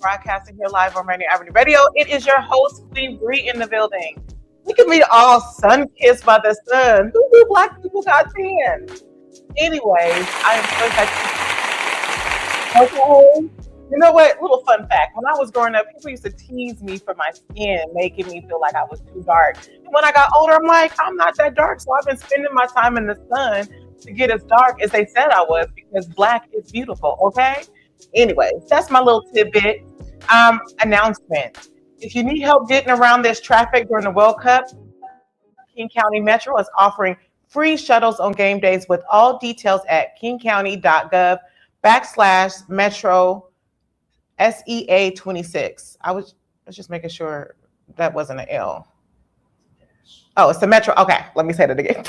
Broadcasting here live on Rainier Avenue Radio. It is your host, Queen Bree, in the building. Look at me all sun-kissed by the sun. Who knew black people got tan? Anyways, I am so excited. Okay. You know what? Little fun fact. When I was growing up, people used to tease me for my skin, making me feel like I was too dark. And when I got older, I'm like, I'm not that dark. So I've been spending my time in the sun to get as dark as they said I was, because black is beautiful, okay? Anyways, that's my little tidbit. Announcement. If you need help getting around this traffic during the World Cup, King County Metro is offering free shuttles on game days, with all details at kingcounty.gov/Metro SEA 26. I was just making sure that wasn't an L. Oh, it's the Metro. Okay, let me say that again.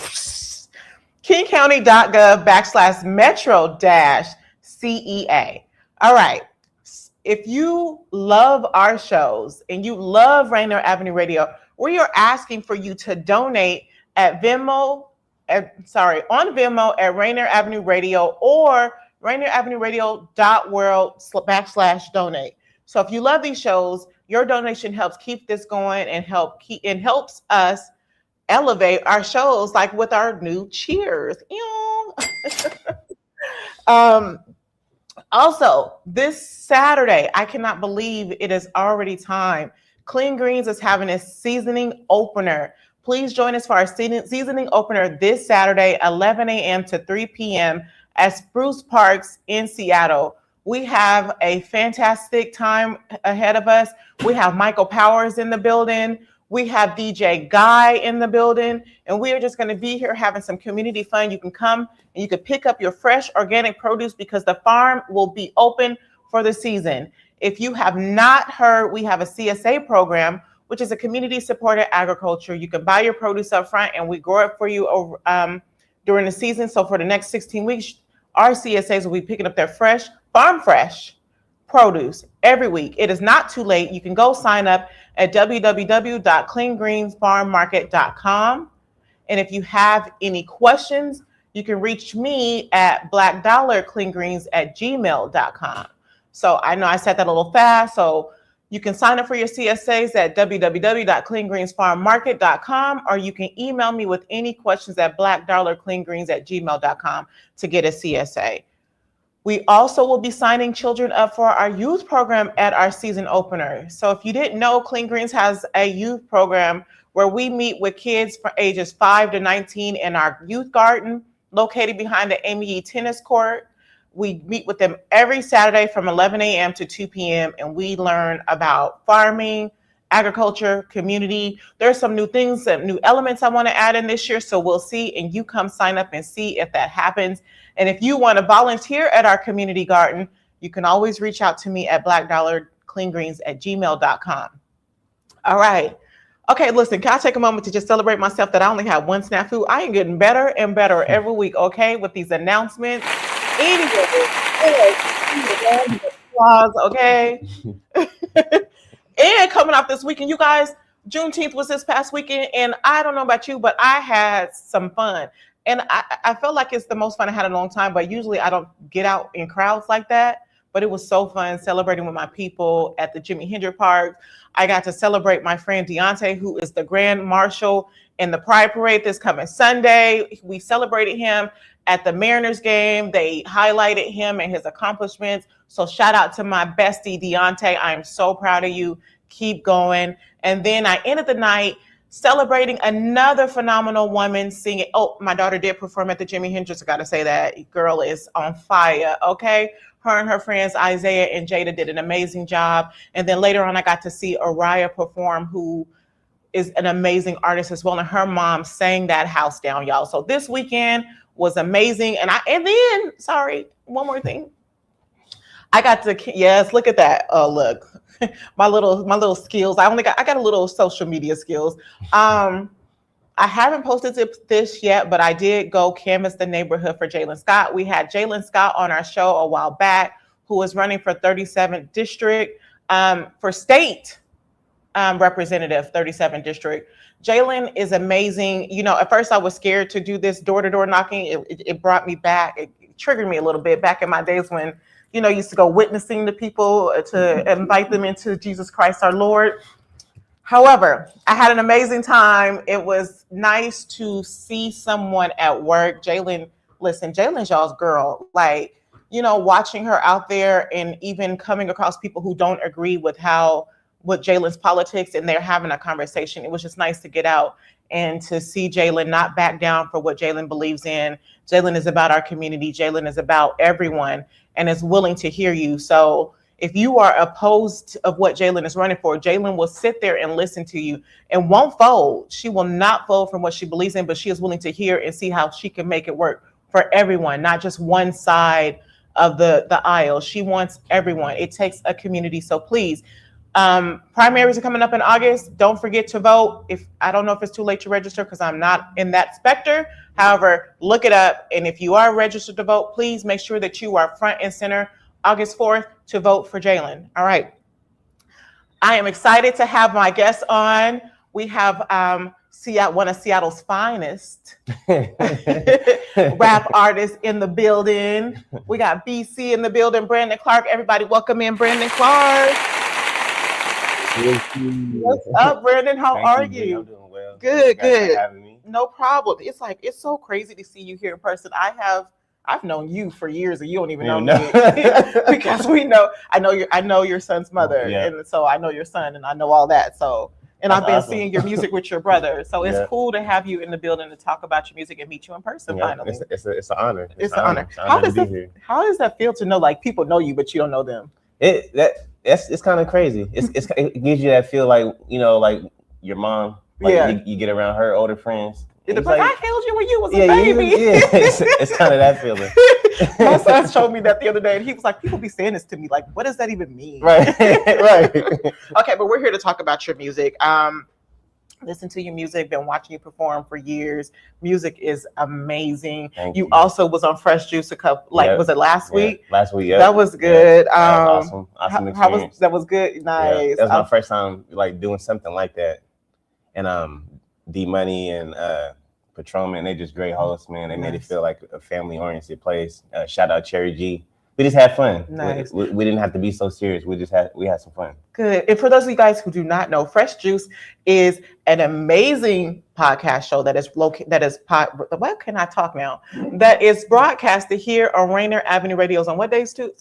kingcounty.gov/Metro-CEA. All right. If you love our shows and you love Rainier Avenue Radio, we are asking for you to donate at on Venmo at Rainier Avenue Radio, or RainierAvenueRadio.world/donate. So if you love these shows, your donation helps keep this going and helps us elevate our shows, like with our new cheers. Also, this Saturday, I cannot believe it is already time. Clean Greens is having a seasoning opener. Please join us for our seasoning opener this Saturday, 11 a.m. to 3 p.m. at Spruce Parks in Seattle. We have a fantastic time ahead of us. We have Michael Powers in the building. We have DJ Guy in the building, and we are just going to be here having some community fun. You can come and you can pick up your fresh organic produce, because the farm will be open for the season. If you have not heard, we have a CSA program, which is a community supported agriculture. You can buy your produce up front and we grow it for you over, during the season. So for the next 16 weeks, our CSAs will be picking up their farm fresh produce every week. It is not too late. You can go sign up at www.cleangreensfarmmarket.com. And if you have any questions, you can reach me at blackdollarcleangreens@gmail.com. So I know I said that a little fast. So you can sign up for your CSAs at www.cleangreensfarmmarket.com, or you can email me with any questions at blackdollarcleangreens@gmail.com to get a CSA. We also will be signing children up for our youth program at our season opener. So if you didn't know, Clean Greens has a youth program where we meet with kids from ages 5 to 19 in our youth garden located behind the Amy Yee tennis court. We meet with them every Saturday from 11 a.m. to 2 p.m. and we learn about farming, agriculture, community. There's some new things, some new elements I want to add in this year. So we'll see, and you come sign up and see if that happens. And if you want to volunteer at our community garden, you can always reach out to me at blackdollarcleangreens@gmail.com. All right. Okay, listen, can I take a moment to just celebrate myself that I only had one snafu? I am getting better and better every week, okay, with these announcements. Anyway, okay? And coming up this weekend, you guys, Juneteenth was this past weekend, and I don't know about you, but I had some fun. And I felt like it's the most fun I had in a long time, but usually I don't get out in crowds like that. But it was so fun celebrating with my people at the Jimi Hendrix Park. I got to celebrate my friend Deontay, who is the Grand Marshal in the Pride Parade this coming Sunday. We celebrated him at the Mariners game. They highlighted him and his accomplishments. So shout out to my bestie, Deontay. I am so proud of you. Keep going. And then I ended the night celebrating another phenomenal woman singing. Oh, my daughter did perform at the Jimi Hendrix. I got to say that girl is on fire. Okay. Her and her friends, Isaiah and Jada, did an amazing job. And then later on, I got to see Araya perform, who is an amazing artist as well. And her mom sang that house down, y'all. So this weekend was amazing. And then, sorry, one more thing. I got to, yes, look at that. Oh, look. my little skills. I got a little social media skills. I haven't posted this yet, but I did go canvass the neighborhood for Jalen Scott. We had Jalen Scott on our show a while back, who was running for 37th district for state representative, 37th district. Jalen is amazing. You know, at first I was scared to do this door-to-door knocking. It brought me back. It triggered me a little bit back in my days when, you know, I used to go witnessing to people to invite them into Jesus Christ our Lord. However, I had an amazing time. It was nice to see someone at work. Jalen, listen, Jalen's y'all's girl. Like, you know, watching her out there and even coming across people who don't agree with Jalen's politics, and they're having a conversation. It was just nice to get out and to see Jalen not back down for what Jalen believes in. Jalen is about our community. Jalen is about everyone and is willing to hear you. So if you are opposed of what Jalen is running for, Jalen will sit there and listen to you and won't fold. She will not fold from what she believes in, but she is willing to hear and see how she can make it work for everyone, not just one side of the aisle. She wants everyone. It takes a community. So please, primaries are coming up in August. Don't forget to vote. I don't know if it's too late to register because I'm not in that specter. However, look it up. And if you are registered to vote, please make sure that you are front and center August 4th to vote for Jalen. All right. I am excited to have my guests on. We have one of Seattle's finest rap artists in the building. We got Bsea in the building, Brandon Clark. Everybody welcome in Brandon Clark. What's up, Brandon? How are you? I'm doing well. Good. For having me. No problem. It's so crazy to see you here in person. I've known you for years, and you don't even know me because I know your son's mother, and so I know your son, and I know all that. So, and I've been seeing your music with your brother. So it's cool to have you in the building to talk about your music and meet you in person. Finally, it's an honor. It's an honor. How does that feel to know like people know you, but you don't know them? It's kind of crazy. It gives you that feel like, you know, like your mom. Like you get around her older friends. It's like, I held you when you was a baby. It's kind of that feeling. My son showed me that the other day, and he was like, people be saying this to me. Like, what does that even mean? Right. Okay, but we're here to talk about your music. Listen to your music, been watching you perform for years. Music is amazing. Thank you also was on Fresh Juice was it last week? Last week, That was good. That was awesome experience. That was good. Nice. Yeah, that was my first time like doing something like that. And D-Money and Patrolman, they just great hosts, man. They made it feel like a family-oriented place. Shout out Cherry G. We just had fun. Nice. We didn't have to be so serious. We had some fun. Good. And for those of you guys who do not know, Fresh Juice is an amazing podcast show that is broadcasted here on Rainier Avenue Radio on what days too?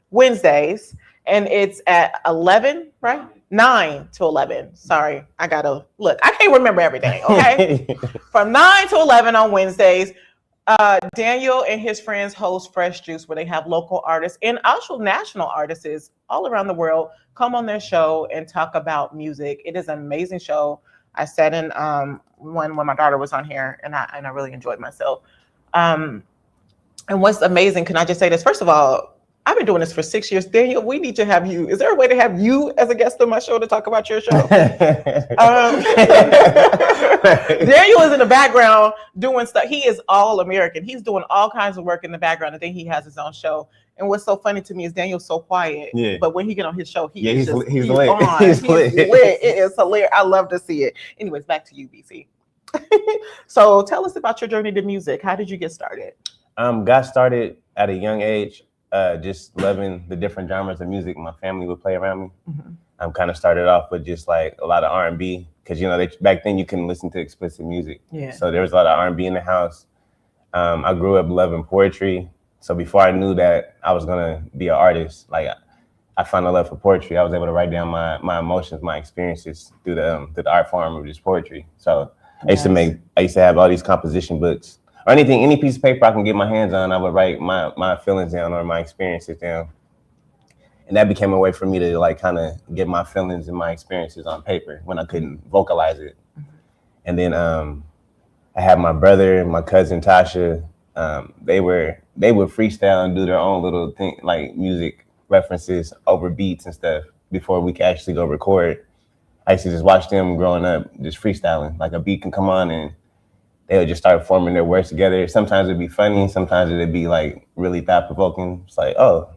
Wednesdays. And it's at 11, right? 9 to 11. Sorry, I gotta look. I can't remember everything. Okay, from 9 to 11 on Wednesdays. Daniel and his friends host Fresh Juice, where they have local artists and also national artists all around the world come on their show and talk about music. It is an amazing show. I sat in when my daughter was on here, and I really enjoyed myself. And what's amazing? Can I just say this? First of all, I've been doing this for 6 years. Daniel, we need to have you. Is there a way to have you as a guest on my show to talk about your show? Daniel is in the background doing stuff. He is all American. He's doing all kinds of work in the background. I think he has his own show. And what's so funny to me is Daniel's so quiet. Yeah. But when he get on his show, he's lit. He's lit. It is hilarious. I love to see it. Anyways, back to you, Bsea. So tell us about your journey to music. How did you get started? Got started at a young age. Just loving the different genres of music my family would play around me. Mm-hmm. Kind of started off with just like a lot of R&B because, you know, back then you couldn't listen to explicit music. Yeah. So there was a lot of R&B in the house. I grew up loving poetry. So before I knew that I was going to be an artist, like I found a love for poetry. I was able to write down my emotions, my experiences through the art form of just poetry. So I used to have all these composition books. Or any piece of paper I can get my hands on, I would write my feelings down or my experiences down. And that became a way for me to like kind of get my feelings and my experiences on paper when I couldn't vocalize it. Mm-hmm. And then I had my brother and my cousin Tasha. They would freestyle and do their own little thing, like music references over beats and stuff before we could actually go record. I used to just watch them growing up, just freestyling. Like a beat can come on and they would just start forming their words together. Sometimes it'd be funny, sometimes it'd be like really thought provoking. It's like, oh,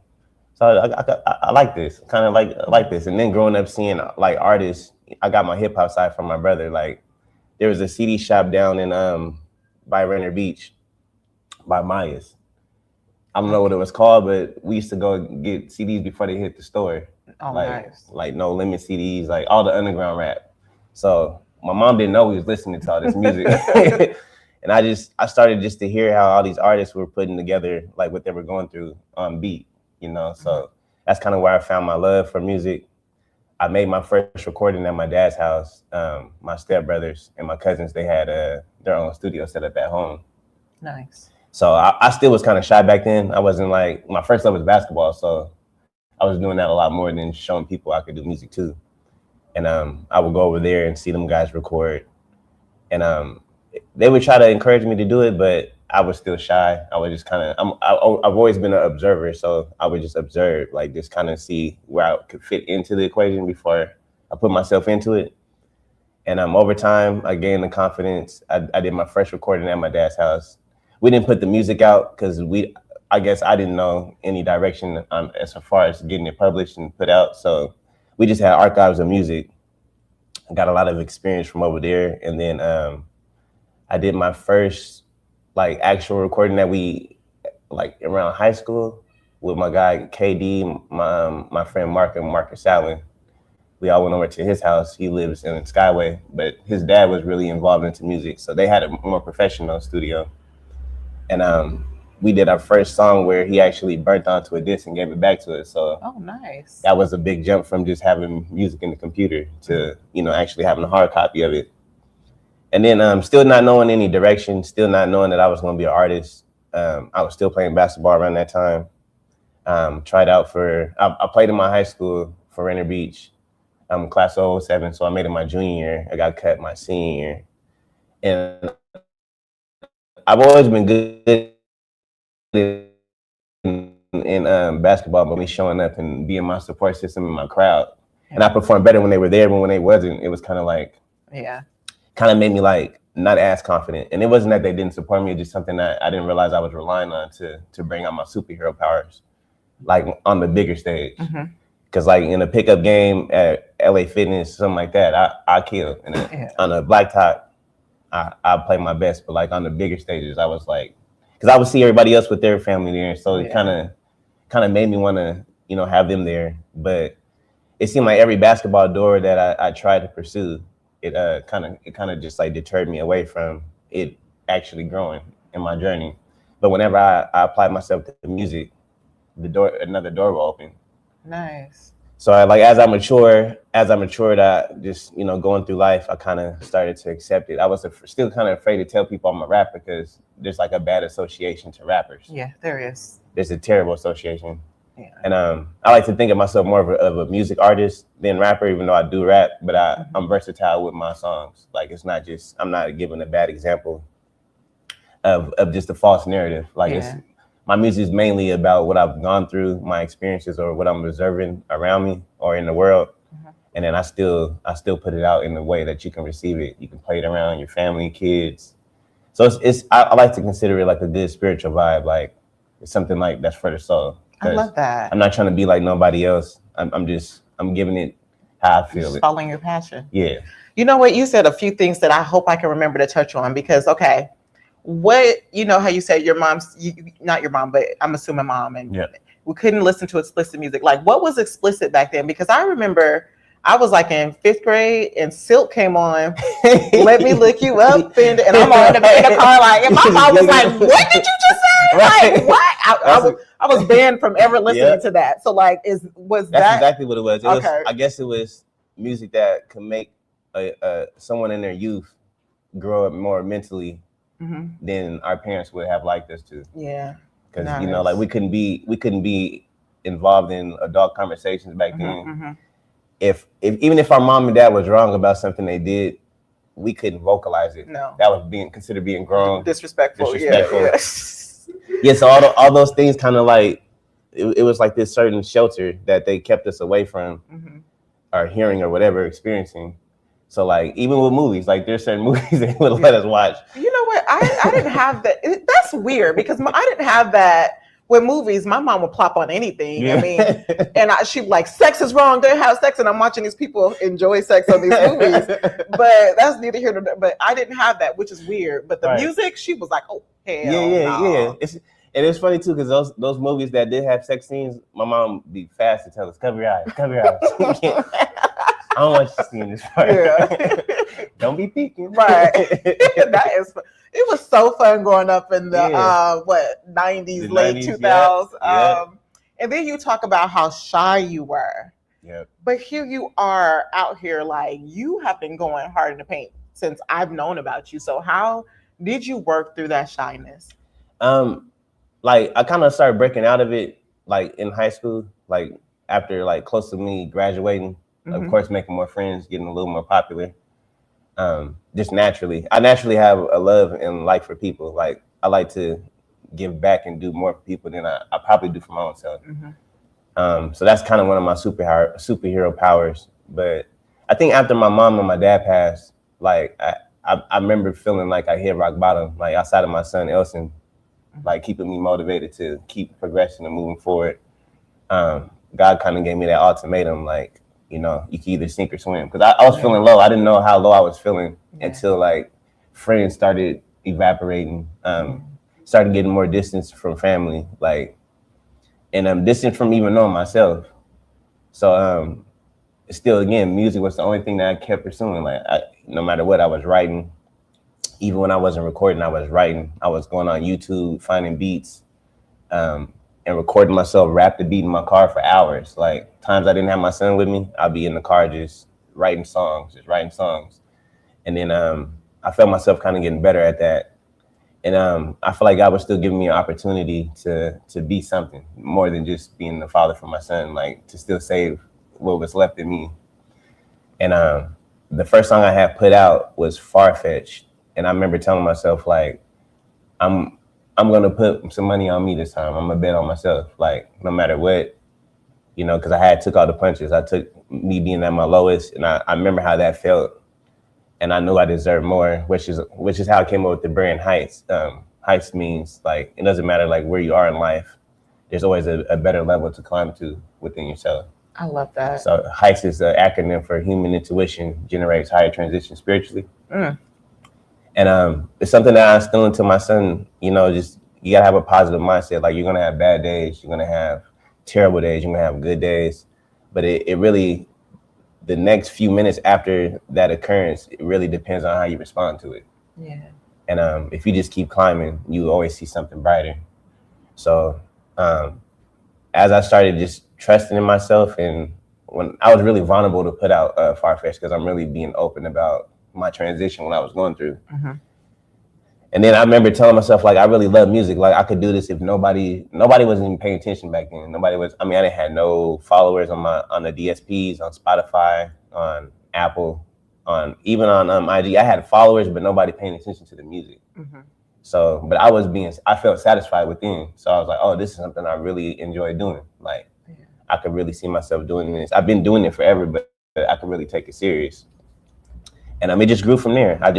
so I like this, kind of like this. And then growing up seeing like artists, I got my hip hop side from my brother. Like there was a CD shop down in by Rainier Beach by Maya's. I don't know what it was called, but we used to go get CDs before they hit the store. Oh, like, nice. Like No Limit CDs, like all the underground rap. So my mom didn't know we was listening to all this music. And I started just to hear how all these artists were putting together like what they were going through on beat, you know? So that's kind of where I found my love for music. I made my first recording at my dad's house. My stepbrothers and my cousins, they had their own studio set up at home. Nice. So I still was kind of shy back then. I wasn't like, my first love was basketball. So I was doing that a lot more than showing people I could do music too. And I would go over there and see them guys record. And they would try to encourage me to do it, but I was still shy. I would just kind of, I've always been an observer. So I would just observe, like just kind of see where I could fit into the equation before I put myself into it. And over time, I gained the confidence. I did my first recording at my dad's house. We didn't put the music out because I guess I didn't know any direction as far as getting it published and put out. So we just had archives of music. I got a lot of experience from over there. And then I did my first like actual recording that we like around high school with my guy KD, my friend Marcus Allen. We all went over to his house. He lives in Skyway, but his dad was really involved into music. So they had a more professional studio. And we did our first song where he actually burnt onto a disc and gave it back to us. So oh, nice. That was a big jump from just having music in the computer to, you know, actually having a hard copy of it. And then still not knowing any direction, still not knowing that I was going to be an artist. I was still playing basketball around that time. Tried out I played in my high school for Rainier Beach. I'm class of 07, so I made it my junior year. I got cut my senior year. And I've always been good in basketball, but me showing up and being my support system in my crowd. And I performed better when they were there, but when they wasn't, it was kind of like, kind of made me like not as confident. And it wasn't that they didn't support me, it's just something that I didn't realize I was relying on to bring out my superhero powers, like on the bigger stage. Because like in a pickup game at LA Fitness, something like that, I kill. And on a blacktop, I play my best. But like on the bigger stages, I was like, because I would see everybody else with their family there, so it kind of made me want to, you know, have them there. But it seemed like every basketball door that I tried to pursue, it kind of just like deterred me away from it actually growing in my journey. But whenever I applied myself to the music, another door will open. Nice. So as I matured, I just, you know, going through life, I kind of started to accept it. I was still kind of afraid to tell people I'm a rapper because there's like a bad association to rappers. Yeah, there is. There's a terrible association. Yeah. And I like to think of myself more of a music artist than rapper, even though I do rap, but I'm versatile with my songs. Like it's not just, I'm not giving a bad example of just a false narrative. Like my music is mainly about what I've gone through, my experiences, or what I'm observing around me or in the world. And then I still put it out in a way that you can receive it. You can play it around your family, kids. So I like to consider it like a good spiritual vibe. Like it's something like that's for the soul. I love that. I'm not trying to be like nobody else. I'm giving it how I feel it. Following your passion. Yeah. You know what? You said a few things that I hope I can remember to touch on because, okay, what, you know how you said your mom's, not your mom, but I'm assuming mom, and we couldn't listen to explicit music. Like what was explicit back then? Because I remember I was like in 5th grade and Silk came on, Let Me Look You Up, and I'm on in the car like, and my mom was like, what did you just say? Like what? I was banned from ever listening to that. So like, that's exactly what it was. Okay. I guess it was music that could make someone in their youth grow up more mentally than our parents would have liked us to. Yeah. Because you know, like we couldn't be involved in adult conversations back then. If even if our mom and dad was wrong about something they did, we couldn't vocalize it. No. That was considered being grown. Disrespectful. Yeah, so all those things kind of like it was like this certain shelter that they kept us away from our hearing or whatever experiencing. So like even with movies, like there's certain movies they would let us watch. You know what? I didn't have that. That's weird because I didn't have that with movies. My mom would plop on anything. Yeah. I mean, and she'd be like, sex is wrong, don't have sex. And I'm watching these people enjoy sex on these movies. But that's neither here nor there. But I didn't have that, which is weird. But the music, she was like, oh, hell no. And it's funny too, because those movies that did have sex scenes, my mom would be fast to tell us, cover your eyes, cover your eyes. I don't want you seeing this part. Yeah. Don't be peeking. Right. It was so fun growing up in the 90s, late 2000s. Yeah. And then you talk about how shy you were. Yep. But here you are out here, like you have been going hard in the paint since I've known about you. So how did you work through that shyness? Like I kind of started breaking out of it like in high school, like after like close to me graduating. Of course, making more friends, getting a little more popular. Just naturally, I naturally have a love and like for people. Like I like to give back and do more for people than I probably do for my own self. So that's kind of one of my superhero powers. But I think after my mom and my dad passed, like I remember feeling like I hit rock bottom, like outside of my son Elson, like keeping me motivated to keep progressing and moving forward. God kind of gave me that ultimatum, like, you know, you can either sink or swim. Because I was feeling low. I didn't know how low I was feeling until like friends started evaporating, started getting more distance from family, like, and I'm distant from even knowing myself. So still, again, music was the only thing that I kept pursuing. Like, no matter what, I was writing. Even when I wasn't recording, I was writing. I was going on YouTube, finding beats, and recording myself rap the beat in my car for hours. Like times I didn't have my son with me, I'd be in the car just writing songs. And then I felt myself kind of getting better at that. And I feel like God was still giving me an opportunity to be something more than just being the father for my son, like to still save what was left in me. And the first song I had put out was Far-Fetched. And I remember telling myself, like, I'm gonna put some money on me this time. I'm gonna bet on myself, like no matter what, you know, because I took all the punches. I took me being at my lowest, and I remember how that felt, and I knew I deserved more, which is how I came up with the brand Heights. Heights means like it doesn't matter like where you are in life. There's always a better level to climb to within yourself. I love that. So Heights is an acronym for Human Intuition Generates Higher Transition Spiritually. And it's something that I instill into my son, you know, just you gotta have a positive mindset. Like you're gonna have bad days, you're gonna have terrible days, you're gonna have good days. But it really, the next few minutes after that occurrence, it really depends on how you respond to it. Yeah. And if you just keep climbing, you always see something brighter. So as I started just trusting in myself, and when I was really vulnerable to put out Far-Fetched, because I'm really being open about my transition when I was going through. And then I remember telling myself, like, I really love music. Like I could do this if nobody wasn't even paying attention back then. I didn't have no followers on the DSPs, on Spotify, on Apple, even on IG. I had followers, but nobody paying attention to the music. So, but I felt satisfied within. So I was like, oh, this is something I really enjoy doing. Like I could really see myself doing this. I've been doing it forever, but I could really take it serious. And it just grew from there. I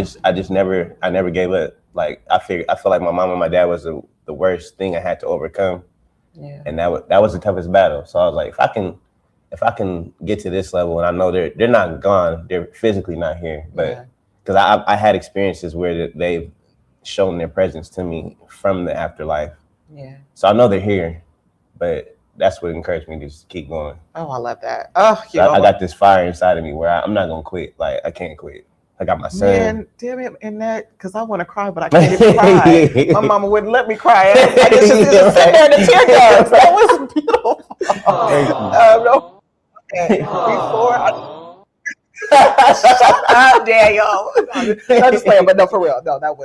never gave up. Like I feel like my mom and my dad was the worst thing I had to overcome. Yeah. And that was the toughest battle. So I was like, if I can get to this level, and I know they're not gone, they're physically not here, but because I had experiences where they've shown their presence to me from the afterlife. Yeah. So I know they're here, but that's what encouraged me to just keep going. Oh, I love that. Oh, so I got this fire inside of me where I'm not gonna quit. Like I can't quit. I got my son. Man, damn it, and that because I want to cry, but I can't even cry. My mama wouldn't let me cry. I just sit there in the tear gas. That was beautiful. No. Okay. Before shut up, Daniel. I'm just playing, but no, for real. No, that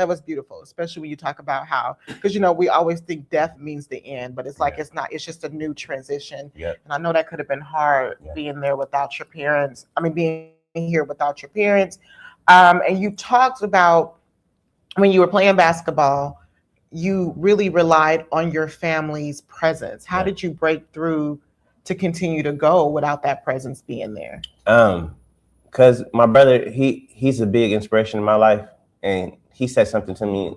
was beautiful, especially when you talk about how, because you know we always think death means the end, but it's like it's not. It's just a new transition. And I know that could have been hard being there without your parents. I mean, being here without your parents. And you talked about when you were playing basketball, you really relied on your family's presence. How did you break through to continue to go without that presence being there? Because my brother, he's a big inspiration in my life, and he said something to me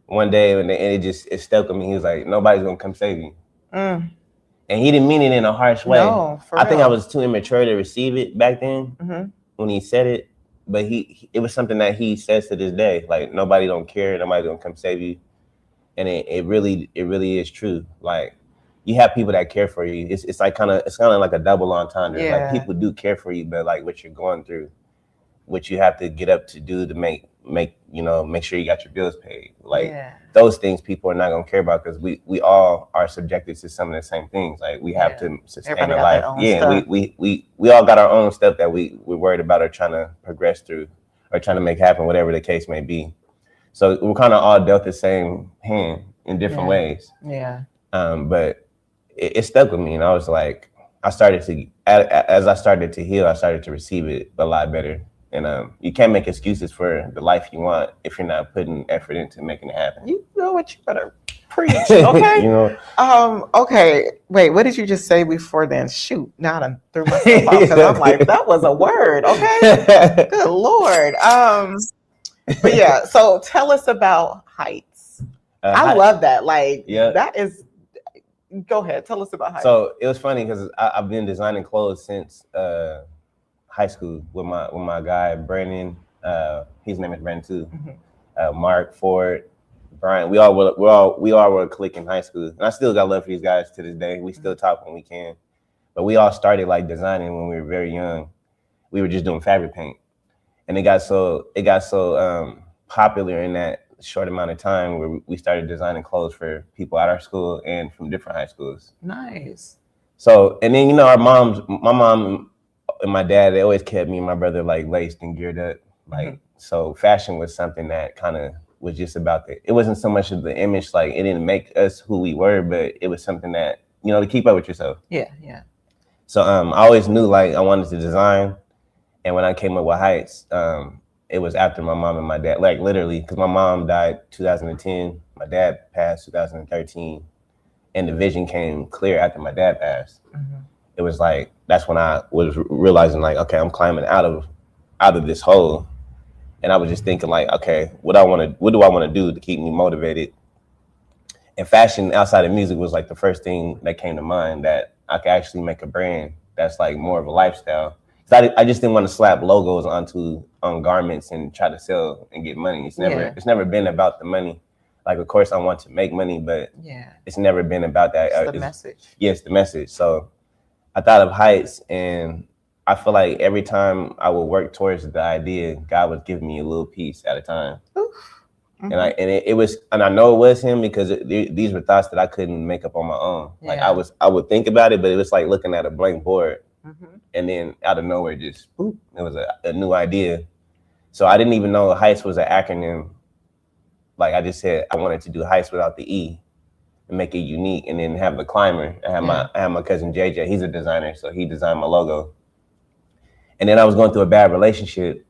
one day, and it stuck with me. He was like, "Nobody's gonna come save you," and he didn't mean it in a harsh way. No, for I think real. I was too immature to receive it back then when he said it, but it was something that he says to this day. Like, nobody don't care, nobody's gonna come save you, and it really is true. Like, you have people that care for you. It's kind of like a double entendre. Yeah. Like, people do care for you, but like what you're going through, what you have to get up to do to make sure you got your bills paid. Like, those things people are not gonna care about, because we all are subjected to some of the same things. Like, we have to sustain Everybody a life. We all got our own stuff that we're worried about or trying to progress through or trying to make happen, whatever the case may be. So we're kind of all dealt the same hand in different ways. Yeah. But it stuck with me, and I was like, as I started to heal, I started to receive it a lot better. And you can't make excuses for the life you want if you're not putting effort into making it happen. You know what, you better preach, okay? Okay, wait, what did you just say before then? Shoot, now I done threw myself off, because I'm like, that was a word, okay? Good Lord. But yeah, so tell us about Heights. I love that. Like, that is, go ahead, tell us about Heights. So it was funny because I've been designing clothes since high school with my guy Brandon. His name is Brandon too. Mark, Ford, Brian. We all were a clique in high school, and I still got love for these guys to this day. We still talk when we can, but we all started like designing when we were very young. We were just doing fabric paint, and it got so popular in that short amount of time where we started designing clothes for people at our school and from different high schools. Nice. So, and then my mom and my dad, they always kept me and my brother like laced and geared up. Like, so fashion was something that kind of was just about it wasn't so much of the image, like it didn't make us who we were, but it was something that, to keep up with yourself. Yeah. So I always knew like I wanted to design. And when I came up with Heights, it was after my mom and my dad, like literally, because my mom died 2010, my dad passed 2013, and the vision came clear after my dad passed. It was like, that's when I was realizing like, okay, I'm climbing out of this hole. And I was just thinking like, okay, what do I want to do to keep me motivated? And fashion outside of music was like the first thing that came to mind, that I could actually make a brand that's like more of a lifestyle. I just didn't want to slap logos on garments and try to sell and get money. It's never been about the money. Like, of course I want to make money, but it's never been about that. It's the message. Yes, the message. So I thought of Heights, and I feel like every time I would work towards the idea, God was giving me a little piece at a time. And I know it was him, because these were thoughts that I couldn't make up on my own. Like, I would think about it, but it was like looking at a blank board. And then out of nowhere, just boop, it was a new idea. So I didn't even know Heights was an acronym. Like, I just said I wanted to do Heights without the E and make it unique, and then have the climber. I have my cousin JJ. He's a designer, so he designed my logo. And then I was going through a bad relationship.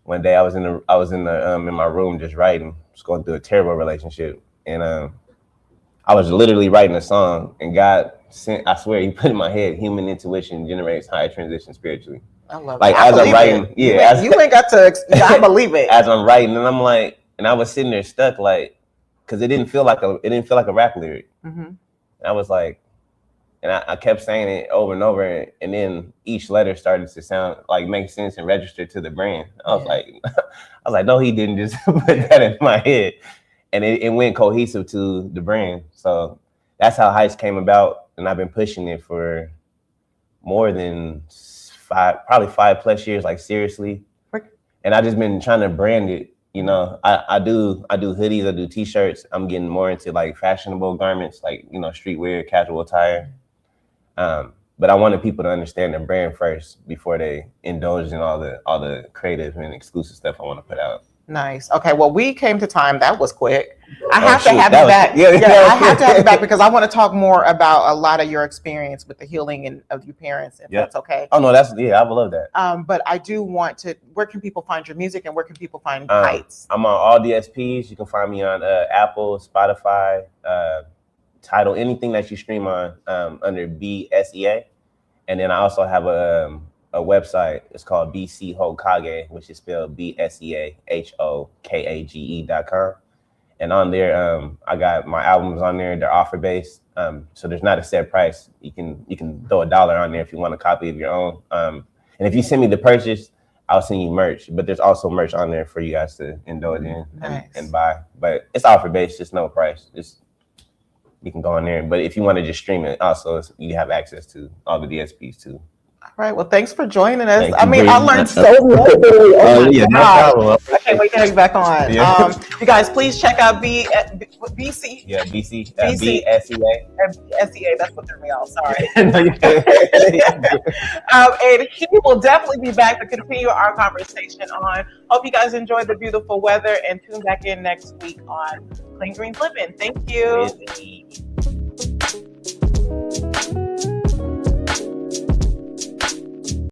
One day I was in my room just writing. I was going through a terrible relationship, and I was literally writing a song, and God sent, I swear, he put in my head, human intuition generates high transition spiritually. I love like it. as I'm writing, you ain't got to. I believe it. As I'm writing, and I'm like, and I was sitting there stuck, like, because it didn't feel like a rap lyric. And I was like, and I kept saying it over and over, and then each letter started to sound like make sense and register to the brand. I was like, no, he didn't just put that in my head, and it went cohesive to the brand. So that's how Heights came about, and I've been pushing it for more than 5+ years, like seriously. And I just been trying to brand it. I do hoodies, I do t-shirts. I'm getting more into like fashionable garments, like, streetwear, casual attire. But I wanted people to understand the brand first before they indulge in all the creative and exclusive stuff I want to put out. Nice. Okay. Well, we came to time. That was quick. I have to have That you was- back. yeah, Yeah, that I was have to have you quick. back because I want to talk more about a lot of your experience with the healing of your parents, if Yeah. that's okay. Oh no, I would love that. But I do want to. Where can people find your music, and where can people find Um, Heights? I'm on all DSPs. You can find me on Apple, Spotify, Tidal, anything that you stream on under Bsea. And then I also have a website. It's called Bsea Hokage, which is spelled BSEAHOKAGE.com. And on there, I got my albums on there. They're offer based, so there's not a set price. You can throw $1 on there if you want a copy of your own. And if you send me the purchase, I'll send you merch. But there's also merch on there for you guys to indulge in and buy. But it's offer based, just no price. You can go on there. But if you want to just stream it, also you have access to all the DSPs too. All right. Well, thanks for joining us. Thank I you, mean, Bree. I learned so much. Oh my yeah, no God. problem. I can't wait to have you back on. Yeah. You guys, please check out BC. Yeah, Bsea. Bsea. SEA, that's what threw me off. Sorry. No, you can't. And he will definitely be back to continue our conversation on. Hope you guys enjoy the beautiful weather and tune back in next week on Clean Greens Living. Thank you.